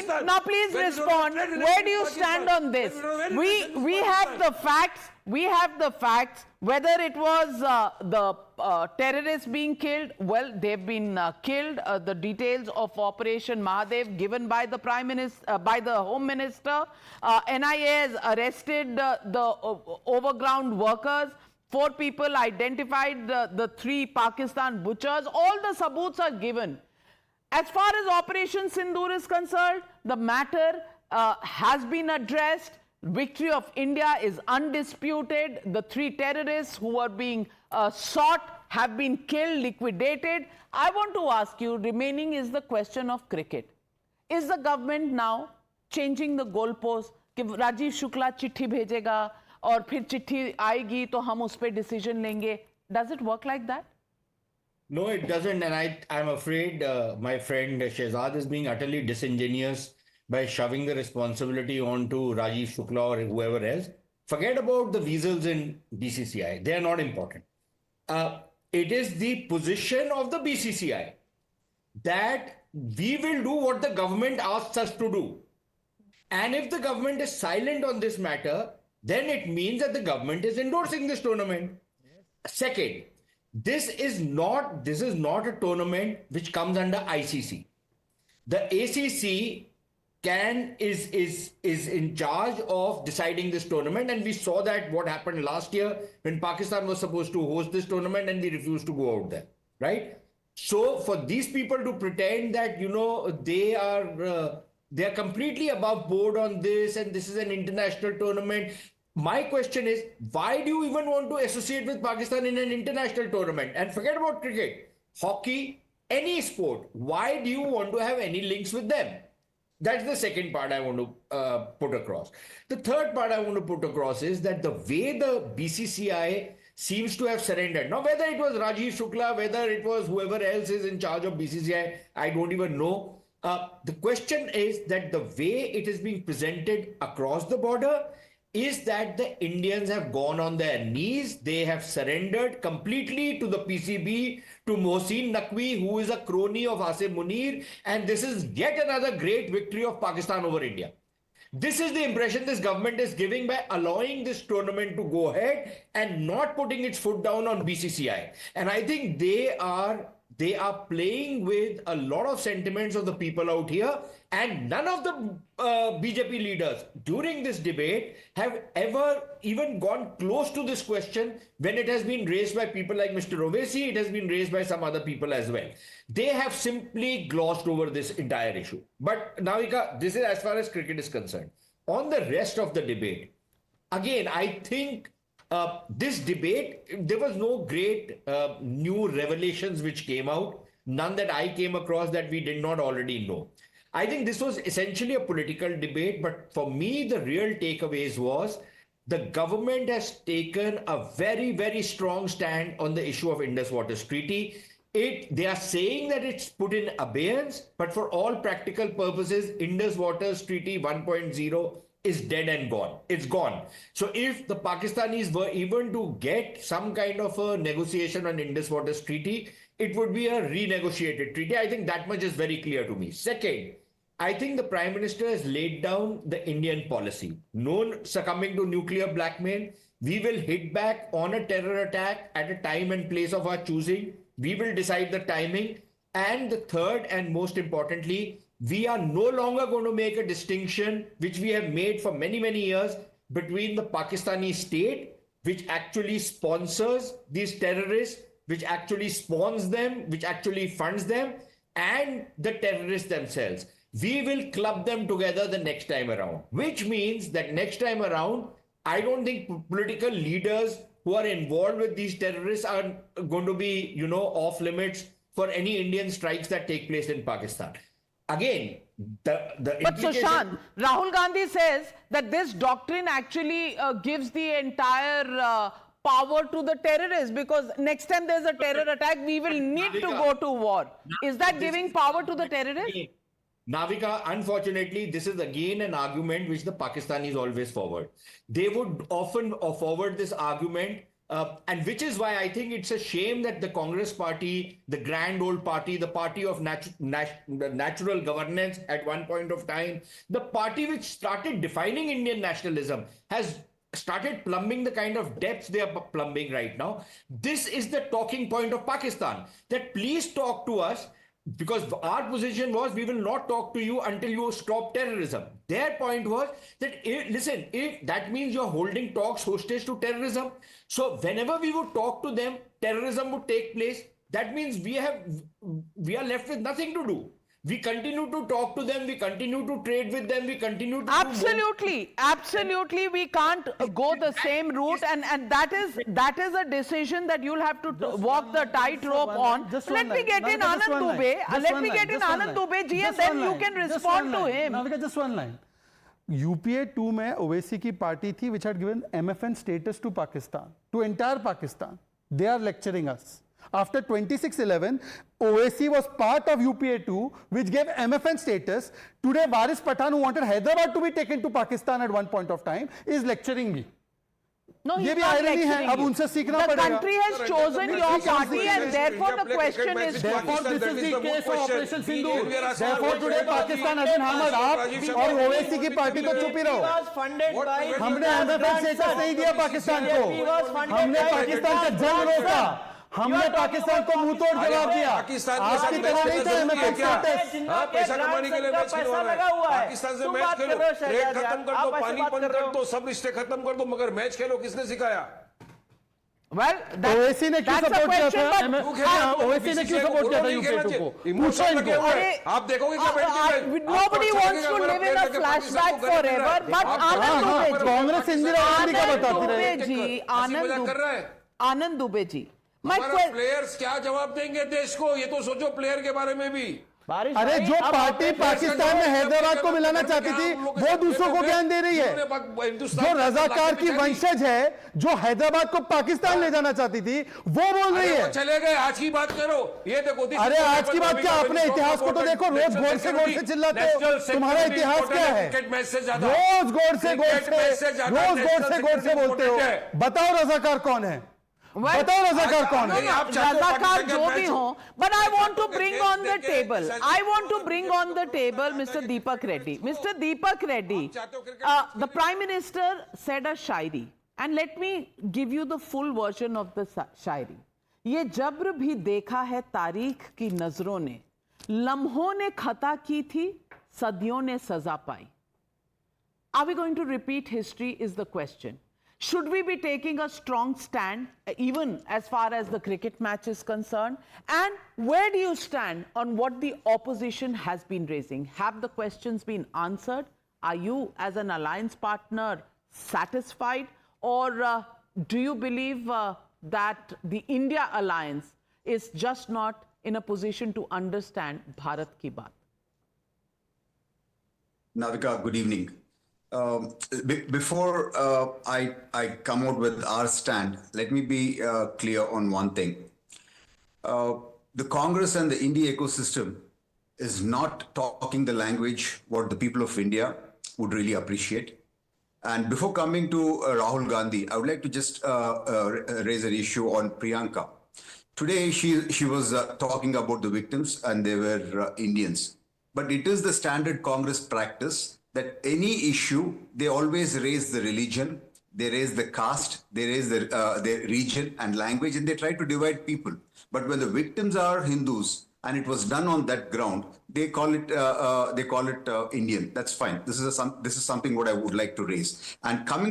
Sareen, now please respond. Where do you stand on this? We have the facts. We have the facts. Whether it was the terrorists being killed, well, they've been killed. The details of Operation Mahadev given by the Prime Minister, by the Home Minister. NIA has arrested the overground workers. 4 people identified, the 3 Pakistan butchers. All the sabuts are given. As far as Operation Sindoor is concerned, the matter has been addressed. Victory of India is undisputed. The 3 terrorists who were being sought have been killed, liquidated. I want to ask you, remaining is the question of cricket. Is the government now changing the goalpost? कि राजीव शुक्ला चिट्ठी भेजेगा और फिर चिट्ठी आएगी तो हम उस पे decision लेंगे? Does it work like that? No, it doesn't. And I'm afraid my friend Shehzad is being utterly disingenuous by shoving the responsibility onto Rajiv Shukla or whoever else. Forget about the weasels in BCCI. They are not important. It is the position of the BCCI that we will do what the government asks us to do. And if the government is silent on this matter, then it means that the government is endorsing this tournament. Second, this is not a tournament which comes under ICC. The ACC is in charge of deciding this tournament, and we saw that what happened last year when Pakistan was supposed to host this tournament and we refused to go out there, right? So for these people to pretend that they are completely above board on this and this is an international tournament. My question is, why do you even want to associate with Pakistan in an international tournament? And forget about cricket, hockey, any sport. Why do you want to have any links with them? That's the second part I want to put across. The third part I want to put across is that the way the BCCI seems to have surrendered. Now, whether it was Rajiv Shukla, whether it was whoever else is in charge of BCCI, I don't even know. The question is that the way it is being presented across the border is that the Indians have gone on their knees. They have surrendered completely to the PCB, to Mohsin Naqvi, who is a crony of Asim Munir. And this is yet another great victory of Pakistan over India. This is the impression this government is giving by allowing this tournament to go ahead and not putting its foot down on BCCI. And I think they are playing with a lot of sentiments of the people out here, and none of the BJP leaders during this debate have ever even gone close to this question when it has been raised by people like Mr. Owaisi. It has been raised by some other people as well. They have simply glossed over this entire issue. But Navika, this is as far as cricket is concerned. On the rest of the debate, again, I think this debate, there was no great new revelations which came out, none that I came across that we did not already know. I think this was essentially a political debate, but for me, the real takeaways was the government has taken a very, very strong stand on the issue of Indus Waters Treaty. They are saying that it's put in abeyance, but for all practical purposes, Indus Waters Treaty 1.0 is dead and gone. It's gone. So if the Pakistanis were even to get some kind of a negotiation on Indus Waters Treaty, it would be a renegotiated treaty. I think that much is very clear to me. Second, I think the Prime Minister has laid down the Indian policy. No succumbing to nuclear blackmail. We will hit back on a terror attack at a time and place of our choosing. We will decide the timing. And the third and most importantly, we are no longer going to make a distinction, which we have made for many, many years, between the Pakistani state, which actually sponsors these terrorists, which actually spawns them, which actually funds them, and the terrorists themselves. We will club them together the next time around, which means that next time around, I don't think political leaders who are involved with these terrorists are going to be, off limits for any Indian strikes that take place in Pakistan. Again, but Sushant, Rahul Gandhi says that this doctrine actually gives the entire power to the terrorists, because next time there's a terror attack, we will need to go to war. Is that giving power to the terrorists? Navika, unfortunately, this is again an argument which the Pakistanis always forward. They would often forward this argument And which is why I think it's a shame that the Congress party, the grand old party, the party of natural governance at one point of time, the party which started defining Indian nationalism, has started plumbing the kind of depths they are plumbing right now. This is the talking point of Pakistan, that please talk to us, because our position was we will not talk to you until you stop terrorism. Their point was that, listen, that means you're holding talks hostage to terrorism. So whenever we would talk to them, terrorism would take place. That means we are left with nothing to do. We continue to talk to them, we continue to trade with them, we continue to absolutely we can't go the same route, and that is a decision that you'll have to walk the tightrope on. Let me get in Anand Dubey ji, and then you can respond to him. Navika, just one line. UPA 2 में Owaisi की party थी which had given MFN status to Pakistan, to entire Pakistan. They are lecturing us. After 2611, Owaisi was part of UPA 2, which gave MFN status. Today, Waris Pathan, who wanted Hyderabad to be taken to Pakistan at one point of time, is lecturing me. No, ये भी irony है. अब उनसे सीखना पड़ेगा. The country has chosen your party, and therefore the question is. Therefore, this is the case of Operation Sindoor. Therefore, today Pakistan has been hammered. आप और ओवैसी की पार्टी तो चुप ही रहो. हमने MFN status नहीं दिया पाकिस्तान को. हमने पाकिस्तान का जंग रोका. हमने पाकिस्तान को मुंह तोड़ जवाब दिया. आपकी तरह नहीं था MFN status. पैसा कमाने के लिए मैच खिलवाना है. पाकिस्तान से मैच खेलो, ट्रेड खत्म कर दो, पानी बंद कर दो, सब रिश्ते खत्म कर दो, मगर मैच खेलो किसने सिखाया? Well, ओवैसी ने क्यों सपोर्ट किया था? ओवैसी ने क्यों सपोर्ट किया था UPA 2 को? पूछो इनको. आप देखोगे क्या बैठ के? Nobody wants to live in a flashback forever, but Anand Dubey ji, Congress Indira Gandhi का बताती रहे. आनंद दुबे जी, हमारा प्लेयर्स क्या जवाब देंगे देश को? ये तो सोचो प्लेयर के बारे में भी. अरे जो पार्टी पाकिस्तान में हैदराबाद को मिलाना चाहती थी, वो दूसरों को ज्ञान दे रही है. जो रजाकार की वंशज है, जो हैदराबाद को पाकिस्तान ले जाना चाहती थी, वो बोल रही है. चले गए. आज की बात करो. ये देखो. अरे आज की बात क्या? अपने इतिहास को तो देखो. रोज गोड़ से चिल्लाते हो. तुम्हारा इतिहास क्या है? रोज गोड़ से बोलते हो. बताओ रजाकार कौन है? बताओ रजाकार कौन है? रजाकार जो भी हो, but I want to bring on the table. I want to bring on the table Mr. Deepak Reddy. Mr. Deepak Reddy, the Prime Minister said a Shayari, and let me give you the full version of the शायरी. ये जब्र भी देखा है तारीख की नजरों ने, लम्हों ने खता की थी, सदियों ने सजा पाई. Are we going to repeat history is the question. Should we be taking a strong stand, even as far as the cricket match is concerned? And where do you stand on what the opposition has been raising? Have the questions been answered? Are you, as an alliance partner, satisfied? Or do you believe that the India alliance is just not in a position to understand Bharat Ki Baat? Navika, good evening. Before I come out with our stand, let me be clear on one thing. The Congress and the India ecosystem is not talking the language what the people of India would really appreciate. And before coming to Rahul Gandhi, I would like to just raise an issue on Priyanka. Today, she was talking about the victims and they were Indians. But it is the standard Congress practice that any issue, they always raise the religion, they raise the caste, they raise their region and language, and they try to divide people. But when the victims are Hindus and it was done on that ground, they call it Indian. That's fine. This is something what I would like to raise. And coming